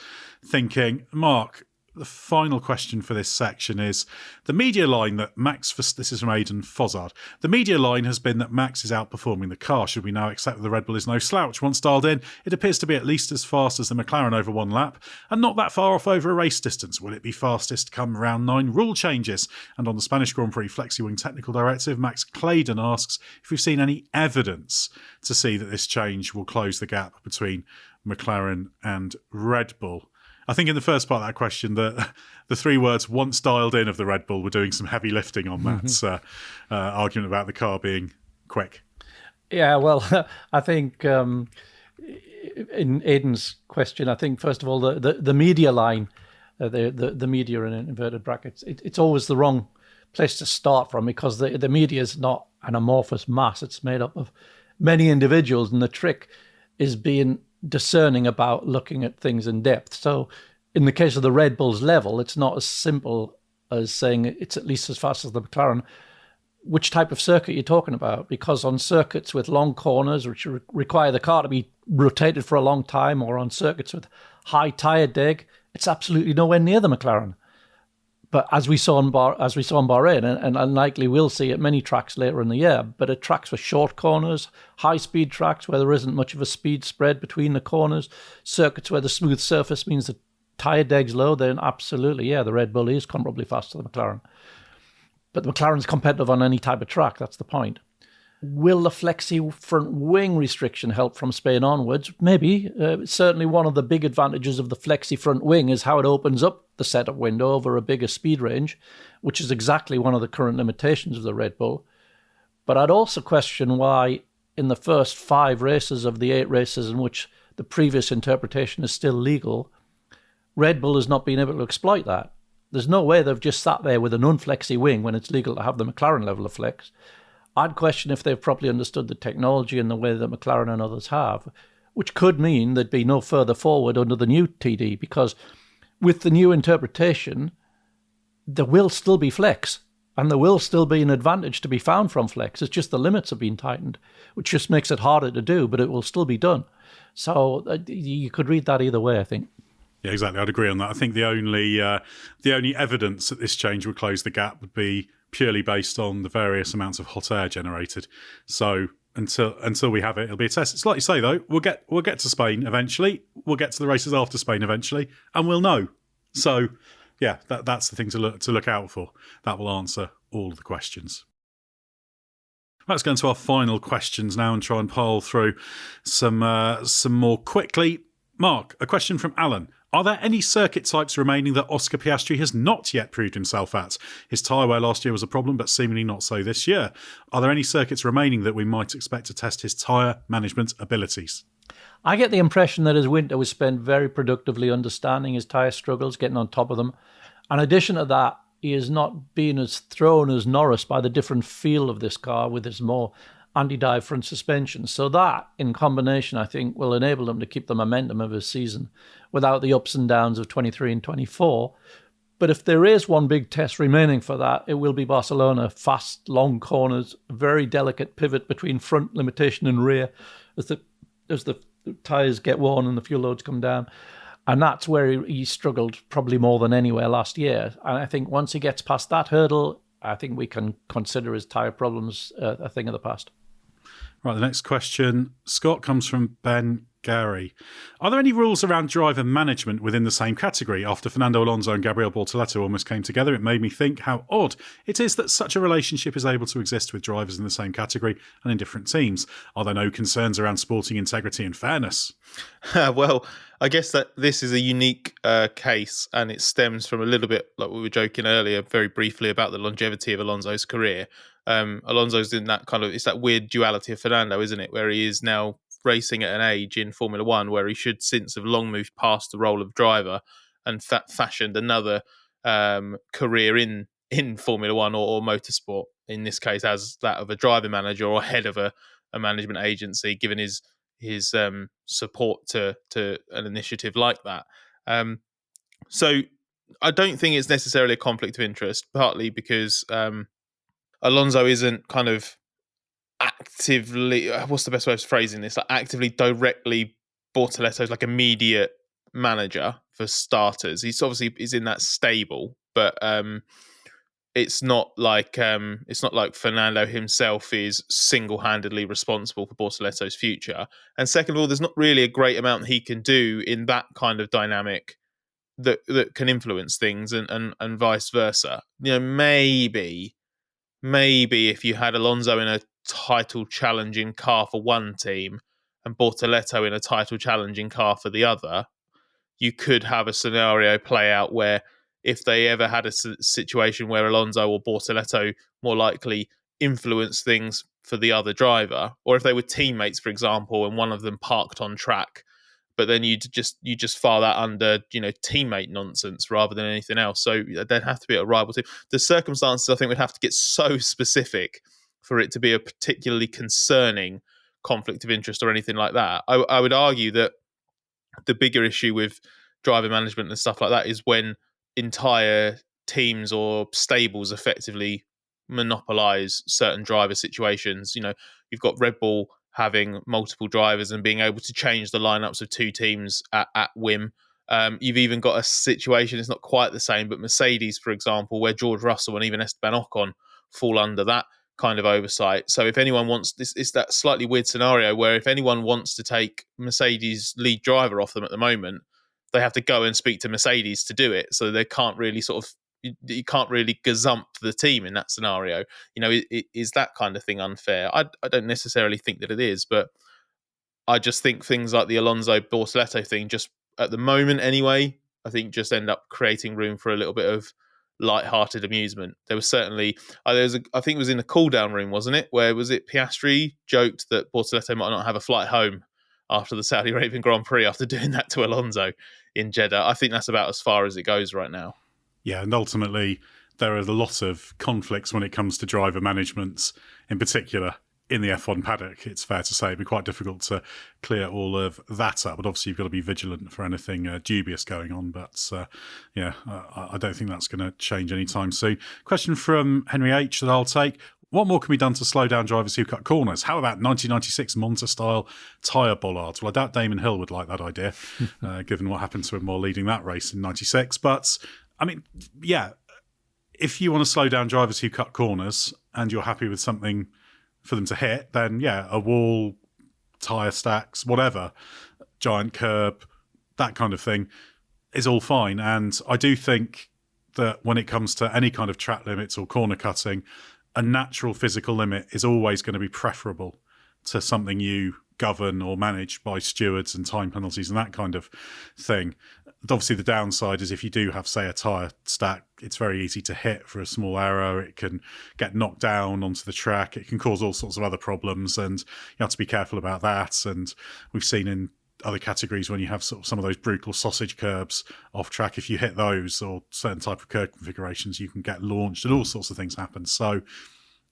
thinking. Mark, the final question for this section is the media line that this is from Aidan Fozzard. The media line has been that Max is outperforming the car. Should we now accept that the Red Bull is no slouch? Once dialed in, it appears to be at least as fast as the McLaren over one lap and not that far off over a race distance. Will it be fastest come round 9 rule changes? And on the Spanish Grand Prix Flexi-Wing Technical Directive, Max Claydon asks if we've seen any evidence to see that this change will close the gap between McLaren and Red Bull. I think in the first part of that question, the 3 words "once dialed in" of the Red Bull were doing some heavy lifting on Matt's argument about the car being quick. Yeah, well, I think in Aidan's question, I think first of all the media line, the media in inverted brackets, it's always the wrong place to start from, because the media is not an amorphous mass. It's made up of many individuals, and the trick is being discerning about looking at things in depth. So in the case of the Red Bull's level, it's not as simple as saying it's at least as fast as the McLaren. Which type of circuit you're talking about? Because on circuits with long corners, which require the car to be rotated for a long time, or on circuits with high tyre deg, it's absolutely nowhere near the McLaren. But as we saw in Bahrain, and unlikely we'll see at many tracks later in the year, but at tracks with short corners, high-speed tracks where there isn't much of a speed spread between the corners, circuits where the smooth surface means the tyre deg's low, then absolutely, yeah, the Red Bull is comparably faster than the McLaren. But the McLaren's competitive on any type of track, that's the point. Will the flexi front wing restriction help from Spain onwards? Maybe. Certainly one of the big advantages of the flexi front wing is how it opens up the setup window over a bigger speed range, which is exactly one of the current limitations of the Red Bull. But I'd also question why in the first 5 races of the 8 races in which the previous interpretation is still legal, Red Bull has not been able to exploit that. There's no way they've just sat there with an unflexi wing when it's legal to have the McLaren level of flex. I'd question if they've properly understood the technology in the way that McLaren and others have, which could mean there'd be no further forward under the new TD, because with the new interpretation, there will still be flex, and there will still be an advantage to be found from flex. It's just the limits have been tightened, which just makes it harder to do, but it will still be done. So you could read that either way, I think. Yeah, exactly. I'd agree on that. I think the only evidence that this change would close the gap would be purely based on the various amounts of hot air generated. So until we have it, it'll be a test. It's like you say, though, we'll get to Spain eventually. We'll get to the races after Spain eventually, and we'll know. So yeah, that's the thing to look out for. That will answer all of the questions. Let's go into our final questions now and try and pile through some more quickly. Mark, a question from Alan. Are there any circuit types remaining that Oscar Piastri has not yet proved himself at? His tyre wear last year was a problem, but seemingly not so this year. Are there any circuits remaining that we might expect to test his tyre management abilities? I get the impression that his winter was spent very productively understanding his tyre struggles, getting on top of them. In addition to that, he is not being as thrown as Norris by the different feel of this car with his more anti-dive front suspension. So that, in combination, I think, will enable him to keep the momentum of his season without the ups and downs of 23 and 24. But if there is one big test remaining for that, it will be Barcelona. Fast, long corners, very delicate pivot between front limitation and rear as the tyres get worn and the fuel loads come down. And that's where he struggled probably more than anywhere last year. And I think once he gets past that hurdle, I think we can consider his tyre problems a thing of the past. Right, the next question, Scott, comes from Ben Gary. Are there any rules around driver management within the same category? After Fernando Alonso and Gabriel Bortoleto almost came together, it made me think how odd it is that such a relationship is able to exist with drivers in the same category and in different teams. Are there no concerns around sporting integrity and fairness? Well, I guess that this is a unique case, and it stems from a little bit, like we were joking earlier, very briefly, about the longevity of Alonso's career. Alonso's in that it's that weird duality of Fernando, isn't it? Where he is now racing at an age in Formula One where he should since have long moved past the role of driver and fashioned another career in Formula One or motorsport, in this case as that of a driver manager or head of a management agency, given his support to an initiative like that. So I don't think it's necessarily a conflict of interest, partly because Alonso isn't kind of actively, what's the best way of phrasing this? Like actively, directly Bortoletto's like immediate manager for starters. He's in that stable, but it's not like Fernando himself is single-handedly responsible for Bortoletto's future. And second of all, there's not really a great amount he can do in that kind of dynamic that can influence things and vice versa. Maybe if you had Alonso in a title challenging car for one team and Bortoletto in a title challenging car for the other, you could have a scenario play out where if they ever had a situation where Alonso or Bortoletto more likely influence things for the other driver, or if they were teammates, for example, and one of them parked on track, but then you just file that under teammate nonsense rather than anything else. So there'd have to be a rival team. The circumstances, I think, would have to get so specific for it to be a particularly concerning conflict of interest or anything like that. I would argue that the bigger issue with driver management and stuff like that is when entire teams or stables effectively monopolize certain driver situations. You've got Red Bull having multiple drivers and being able to change the lineups of two teams at whim. You've even got a situation, it's not quite the same, but Mercedes, for example, where George Russell and even Esteban Ocon fall under that kind of oversight. So if anyone wants this, it's that slightly weird scenario where if anyone wants to take Mercedes' lead driver off them at the moment, they have to go and speak to Mercedes to do it. So they can't really you can't really gazump the team in that scenario. Is that kind of thing unfair? I don't necessarily think that it is, but I just think things like the Alonso Bortoletto thing, just at the moment anyway, I think just end up creating room for a little bit of light-hearted amusement. There was certainly, I think it was in the cool-down room, wasn't it? Where was it? Piastri joked that Bortoletto might not have a flight home after the Saudi Arabian Grand Prix after doing that to Alonso in Jeddah. I think that's about as far as it goes right now. Yeah, and ultimately there are a lot of conflicts when it comes to driver management, in particular in the F1 paddock. It's fair to say it'd be quite difficult to clear all of that up, but obviously you've got to be vigilant for anything dubious going on. But I don't think that's going to change anytime soon. Question from Henry H that I'll take. What more can be done to slow down drivers who cut corners? How about 1996 Monza-style tyre bollards? Well, I doubt Damon Hill would like that idea, given what happened to him while leading that race in 96. But, I mean, yeah, if you want to slow down drivers who cut corners and you're happy with something for them to hit, then, yeah, a wall, tyre stacks, whatever, giant curb, that kind of thing is all fine. And I do think that when it comes to any kind of track limits or corner cutting, a natural physical limit is always going to be preferable to something you govern or manage by stewards and time penalties and that kind of thing. Obviously, the downside is if you do have, say, a tyre stack, it's very easy to hit for a small error. It can get knocked down onto the track. It can cause all sorts of other problems, and you have to be careful about that. And we've seen in other categories when you have sort of some of those brutal sausage curbs off track, if you hit those or certain type of curb configurations, you can get launched and all sorts of things happen. So,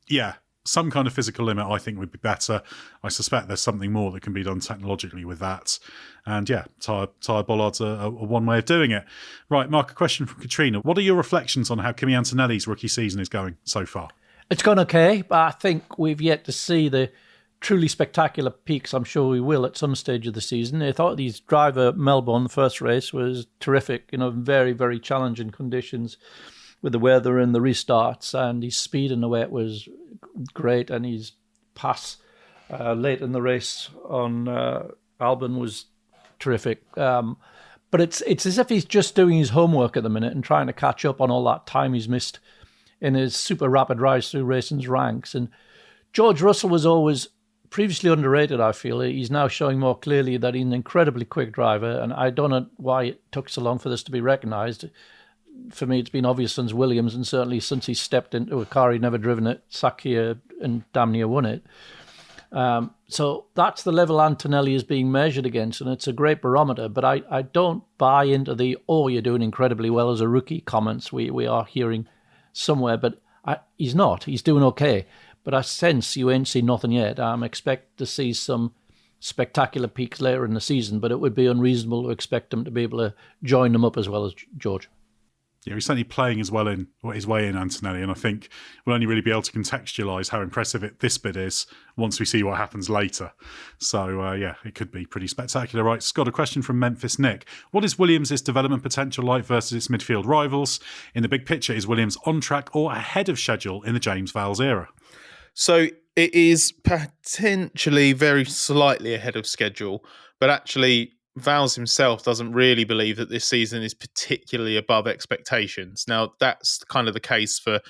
yeah, some kind of physical limit I think would be better. I suspect there's something more that can be done technologically with that. And yeah, tyre bollards are one way of doing it. Right, Mark, a question from Katrina. What are your reflections on how Kimi Antonelli's rookie season is going so far? It's gone okay, but I think we've yet to see the truly spectacular peaks. I'm sure we will at some stage of the season. I thought his driver Melbourne, the first race, was terrific. Very, very challenging conditions with the weather and the restarts, and his speed in the wet was great, and his pass late in the race on Albon was terrific. But it's as if he's just doing his homework at the minute and trying to catch up on all that time he's missed in his super rapid rise through racing's ranks. And George Russell was always previously underrated, I feel. He's now showing more clearly that he's an incredibly quick driver, and I don't know why it took so long for this to be recognised. For me, it's been obvious since Williams, and certainly since he stepped into a car he'd never driven at Sakhir and damn near won it. So that's the level Antonelli is being measured against, and it's a great barometer. But I don't buy into the, you're doing incredibly well as a rookie comments we are hearing somewhere. But he's not. He's doing okay. But I sense you ain't seen nothing yet. I'm expect to see some spectacular peaks later in the season, but it would be unreasonable to expect him to be able to join them up as well as George. Yeah, he's certainly playing his way in, Antonelli, and I think we'll only really be able to contextualise how impressive this bit is once we see what happens later. So, yeah, it could be pretty spectacular. Right, Scott, a question from Memphis Nick. What is Williams' development potential like versus its midfield rivals? In the big picture, is Williams on track or ahead of schedule in the James Vowles era? So it is potentially very slightly ahead of schedule, but actually Vowles himself doesn't really believe that this season is particularly above expectations. Now, that's kind of the case for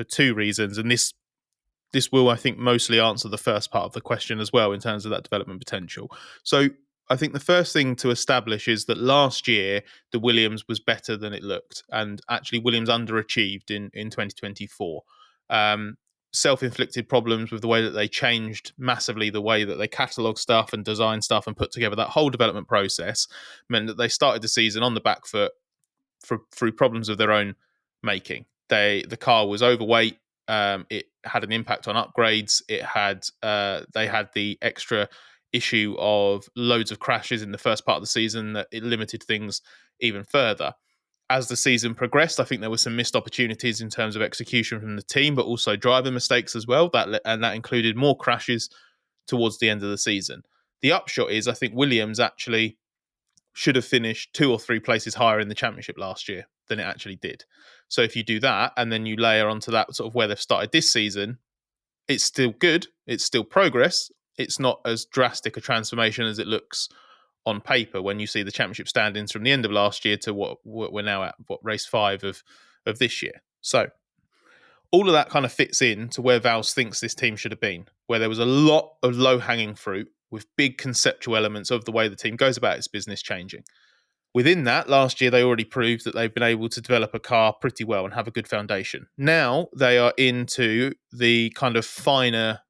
two reasons, and this will, I think, mostly answer the first part of the question as well in terms of that development potential. So I think the first thing to establish is that last year the Williams was better than it looked, and actually Williams underachieved in 2024. Self-inflicted problems with the way that they changed massively the way that they catalogue stuff and design stuff and put together that whole development process meant that they started the season on the back foot through problems of their own making. The car was overweight. It had an impact on upgrades. They had the extra issue of loads of crashes in the first part of the season that it limited things even further. As the season progressed, I think there were some missed opportunities in terms of execution from the team, but also driver mistakes as well. That included more crashes towards the end of the season. The upshot is, I think Williams actually should have finished 2 or 3 places higher in the championship last year than it actually did. So if you do that, and then you layer onto that sort of where they've started this season, it's still good. It's still progress. It's not as drastic a transformation as it looks on paper when you see the championship standings from the end of last year to what we're now at, race 5 of this year. So all of that kind of fits in to where Vowles thinks this team should have been, where there was a lot of low-hanging fruit with big conceptual elements of the way the team goes about its business changing. Within that, last year they already proved that they've been able to develop a car pretty well and have a good foundation. Now they are into the kind of finer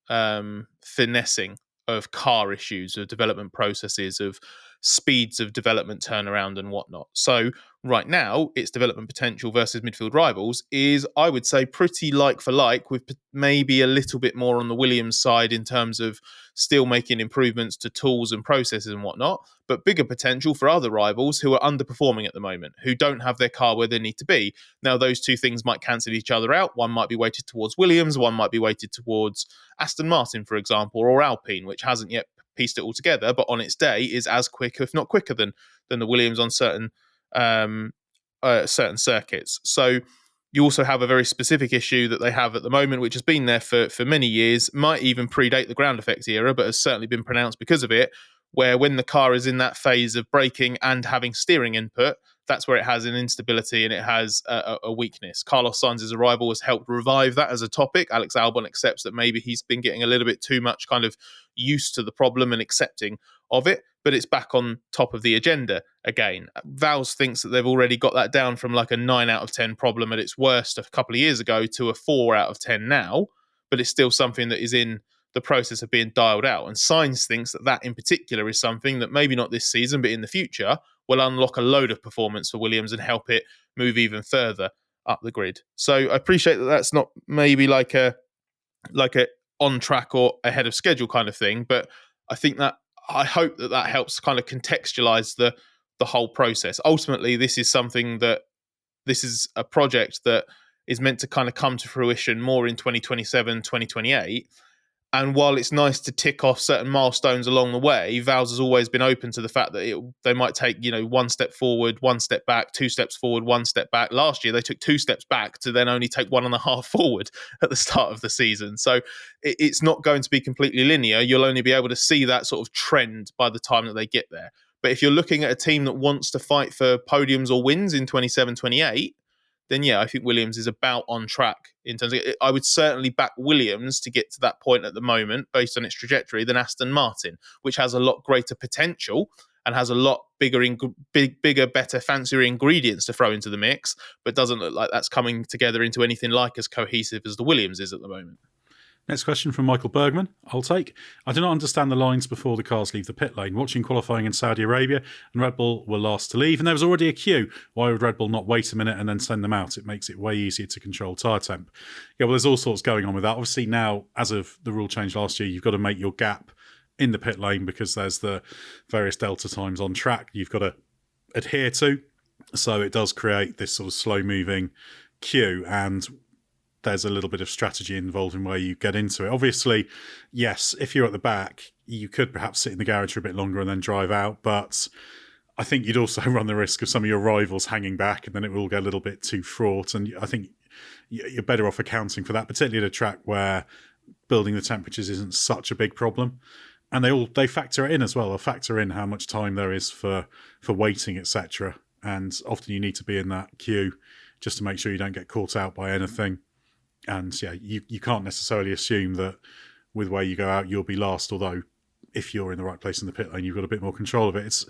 finessing of car issues, of development processes, of speeds of development turnaround and whatnot. So right now, its development potential versus midfield rivals is, I would say, pretty like for like, with maybe a little bit more on the Williams side in terms of still making improvements to tools and processes and whatnot, but bigger potential for other rivals who are underperforming at the moment, who don't have their car where they need to be. Now, those two things might cancel each other out. One might be weighted towards Williams, one might be weighted towards Aston Martin, for example, or Alpine, which hasn't yet pieced it all together, but on its day is as quick, if not quicker, than the Williams on certain circuits. So you also have a very specific issue that they have at the moment, which has been there for many years, might even predate the ground effects era, but has certainly been pronounced because of it, where when the car is in that phase of braking and having steering input, that's where it has an instability and it has a weakness. Carlos Sainz's arrival has helped revive that as a topic. Alex Albon accepts that maybe he's been getting a little bit too much kind of used to the problem and accepting of it. but it's back on top of the agenda again. Vals thinks that they've already got that down from like a 9 out of 10 problem at its worst a couple of years ago to a 4 out of 10 now, but it's still something that is in the process of being dialed out. And Sainz thinks that in particular is something that maybe not this season, but in the future will unlock a load of performance for Williams and help it move even further up the grid. So I appreciate that that's not maybe like a on track or ahead of schedule kind of thing, but I hope that helps kind of contextualize the whole process. Ultimately, this is a project that is meant to kind of come to fruition more in 2027, 2028. And while it's nice to tick off certain milestones along the way, Vals has always been open to the fact that they might take, 1 step forward, 1 step back, 2 steps forward, 1 step back. Last year, they took 2 steps back to then only take 1.5 forward at the start of the season. So it's not going to be completely linear. You'll only be able to see that sort of trend by the time that they get there. But if you're looking at a team that wants to fight for podiums or wins in 27, 28, then I think Williams is about on track in terms of, I would certainly back Williams to get to that point at the moment based on its trajectory than Aston Martin, which has a lot greater potential and has a lot bigger, better, fancier ingredients to throw into the mix, but doesn't look like that's coming together into anything like as cohesive as the Williams is at the moment. Next question from Michael Bergman. I'll take. I do not understand the lines before the cars leave the pit lane. Watching qualifying in Saudi Arabia and Red Bull were last to leave and there was already a queue. Why would Red Bull not wait a minute and then send them out? It makes it way easier to control tyre temp. Yeah, well, there's all sorts going on with that. Obviously now, as of the rule change last year, you've got to make your gap in the pit lane because there's the various delta times on track you've got to adhere to. So it does create this sort of slow-moving queue, and there's a little bit of strategy involved in where you get into it. Obviously, yes, if you're at the back, you could perhaps sit in the garage for a bit longer and then drive out, but I think you'd also run the risk of some of your rivals hanging back and then it will get a little bit too fraught, and I think you're better off accounting for that, particularly at a track where building the temperatures isn't such a big problem. And they factor it in as well. They'll factor in how much time there is for waiting, etc. And often you need to be in that queue just to make sure you don't get caught out by anything. And you can't necessarily assume that with where you go out, you'll be last. Although if you're in the right place in the pit lane, you've got a bit more control of it.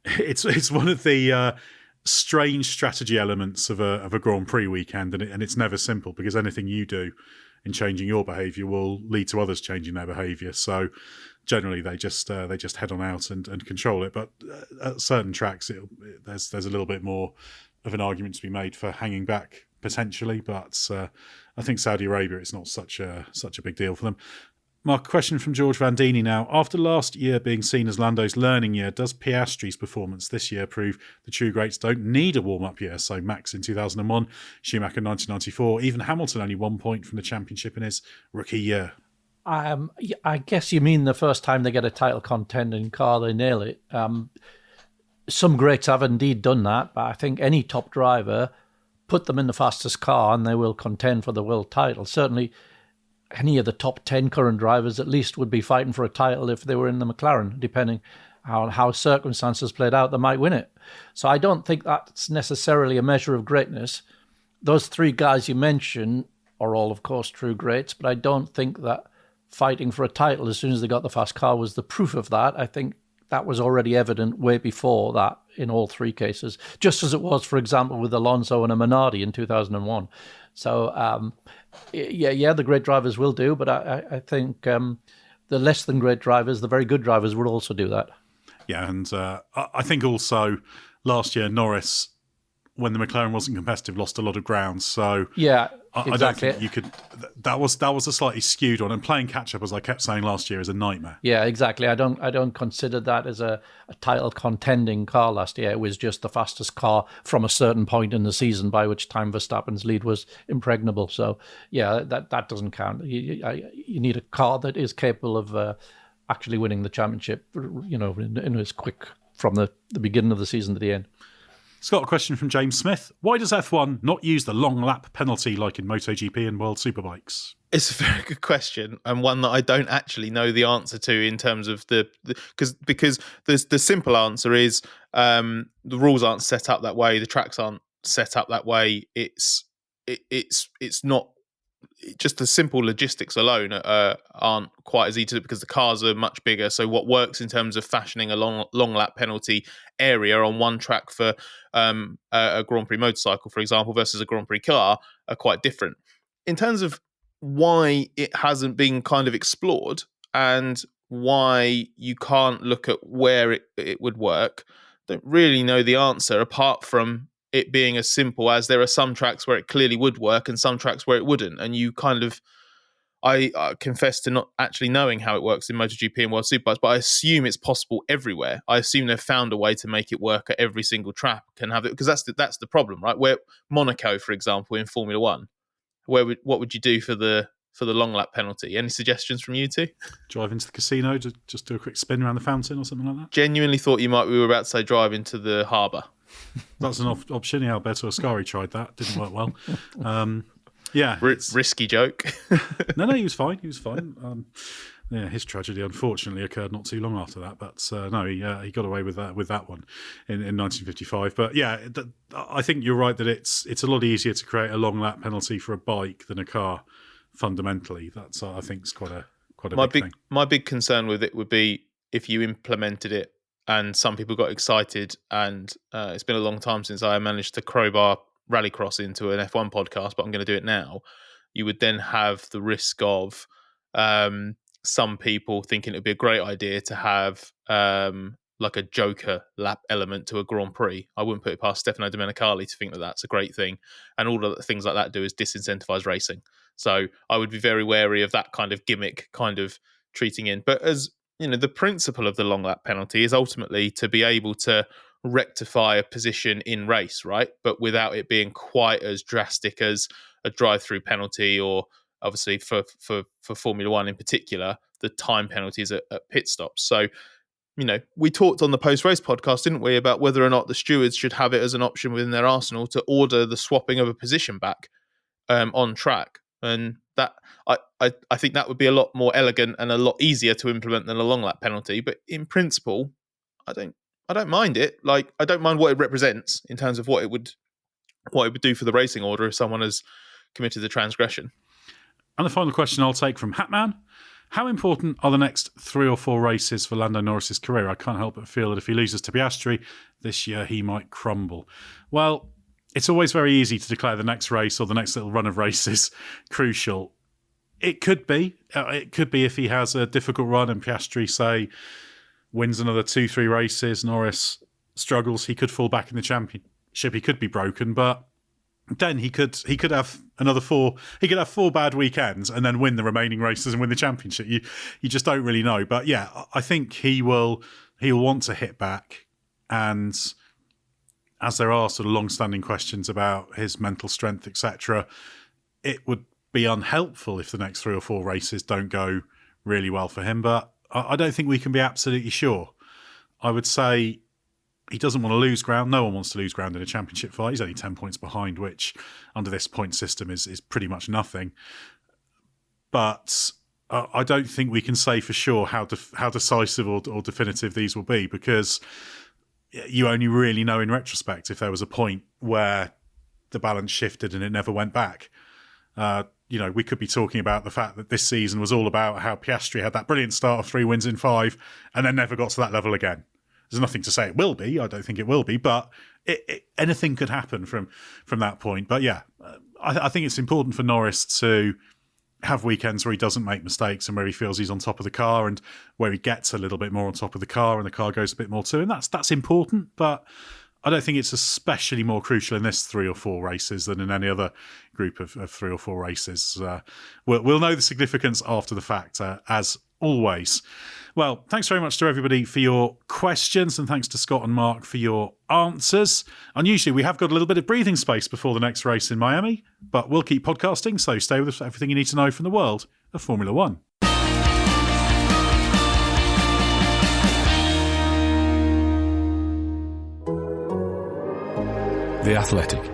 It's one of the strange strategy elements of a Grand Prix weekend, and it's never simple because anything you do in changing your behaviour will lead to others changing their behaviour. So generally, they just head on out and control it. But at certain tracks, there's a little bit more of an argument to be made for hanging back potentially. But I think Saudi Arabia, it's not such a big deal for them. Mark, a question from George Vandini now. After last year being seen as Lando's learning year, does Piastri's performance this year prove the true greats don't need a warm-up year? So Max in 2001, Schumacher in 1994, even Hamilton only 1 point from the championship in his rookie year. I guess you mean the first time they get a title contending car, they nail it. Some greats have indeed done that, but I think any top driver, put them in the fastest car and they will contend for the world title. Certainly any of the top 10 current drivers at least would be fighting for a title if they were in the McLaren, depending on how circumstances played out, they might win it. So I don't think that's necessarily a measure of greatness. Those three guys you mentioned are all, of course, true greats, but I don't think that fighting for a title as soon as they got the fast car was the proof of that. I think that was already evident way before that in all three cases, just as it was, for example, with Alonso and a Minardi in 2001. So, the great drivers will do, but I think the less than great drivers, the very good drivers, would also do that. Yeah, and I think also last year Norris, when the McLaren wasn't competitive, lost a lot of ground. So yeah, exactly. I don't think you could. That was a slightly skewed one, and playing catch up, as I kept saying last year, is a nightmare. Yeah, exactly. I don't consider that as a title contending car last year. It was just the fastest car from a certain point in the season, by which time Verstappen's lead was impregnable. So yeah, that doesn't count. You need a car that is capable of actually winning the championship. In as quick from the beginning of the season to the end. Scott, a question from James Smith. Why does F1 not use the long lap penalty like in MotoGP and World Superbikes? It's a very good question, and one that I don't actually know the answer to in terms of because the simple answer is the rules aren't set up that way, the tracks aren't set up that way. It's not just the simple logistics alone aren't quite as easy to do because the cars are much bigger. So what works in terms of fashioning a long lap penalty area on one track for a Grand Prix motorcycle, for example, versus a Grand Prix car are quite different. In terms of why it hasn't been kind of explored and why you can't look at where it would work, don't really know the answer, apart from it being as simple as there are some tracks where it clearly would work and some tracks where it wouldn't. And you kind of, I confess to not actually knowing how it works in MotoGP and World Superbikes, but I assume it's possible everywhere. I assume they've found a way to make it work at every single track and have it, because that's the problem, right? Where Monaco, for example, in Formula One, what would you do for the long lap penalty? Any suggestions from you two? Drive into the casino to just do a quick spin around the fountain or something like that? Genuinely thought we were about to say drive into the harbour. That's an option. Yeah, Alberto Ascari tried that. Didn't work well. Risky joke. No, he was fine. His tragedy unfortunately occurred not too long after that. But he got away with that one in 1955. But yeah, I think you're right that it's a lot easier to create a long lap penalty for a bike than a car. Fundamentally, that's I think is quite a big thing. My big concern with it would be if you implemented it and some people got excited, and it's been a long time since I managed to crowbar rallycross into an F1 podcast, but I'm going to do it now. You would then have the risk of some people thinking it would be a great idea to have like a Joker lap element to a Grand Prix. I wouldn't put it past Stefano Domenicali to think that that's a great thing. And all of the things like that do is disincentivize racing. So I would be very wary of that kind of gimmick kind of treating in. But as you know, the principle of the long lap penalty is ultimately to be able to rectify a position in race, right? But without it being quite as drastic as a drive-through penalty, or obviously for Formula One in particular, the time penalties at pit stops. So, you know, we talked on the post-race podcast, didn't we, about whether or not the stewards should have it as an option within their arsenal to order the swapping of a position back on track. And that I think that would be a lot more elegant and a lot easier to implement than a long lap penalty. But in principle, I don't mind it. Like, I don't mind what it represents in terms of what it would do for the racing order if someone has committed the transgression. And the final question I'll take from Hatman: how important are the next 3 or 4 races for Lando Norris's career? I can't help but feel that if he loses to Piastri this year, he might crumble. Well, it's always very easy to declare the next race or the next little run of races crucial. It could be. If he has a difficult run and Piastri, say, wins another 2-3 races, Norris struggles, he could fall back in the championship. He could be broken, but then he could have another 4. He could have 4 bad weekends and then win the remaining races and win the championship. You just don't really know. But yeah, I think he'll want to hit back, and as there are sort of long-standing questions about his mental strength, etc., it would be unhelpful if the next 3 or 4 races don't go really well for him. But I don't think we can be absolutely sure. I would say he doesn't want to lose ground. No one wants to lose ground in a championship fight. He's only 10 points behind, which under this point system is pretty much nothing. But I don't think we can say for sure how decisive or definitive these will be, because you only really know in retrospect if there was a point where the balance shifted and it never went back. We could be talking about the fact that this season was all about how Piastri had that brilliant start of 3 wins in 5 and then never got to that level again. There's nothing to say it will be. I don't think it will be, but anything could happen from that point. But yeah, I think it's important for Norris to have weekends where he doesn't make mistakes and where he feels he's on top of the car and where he gets a little bit more on top of the car and the car goes a bit more too. And that's important, but I don't think it's especially more crucial in this 3 or 4 races than in any other group of 3 or 4 races. We'll know the significance after the fact, as always. Well, thanks very much to everybody for your questions, and thanks to Scott and Mark for your answers. Unusually, we have got a little bit of breathing space before the next race in Miami, but we'll keep podcasting, so stay with us for everything you need to know from the world of Formula One. The Athletic.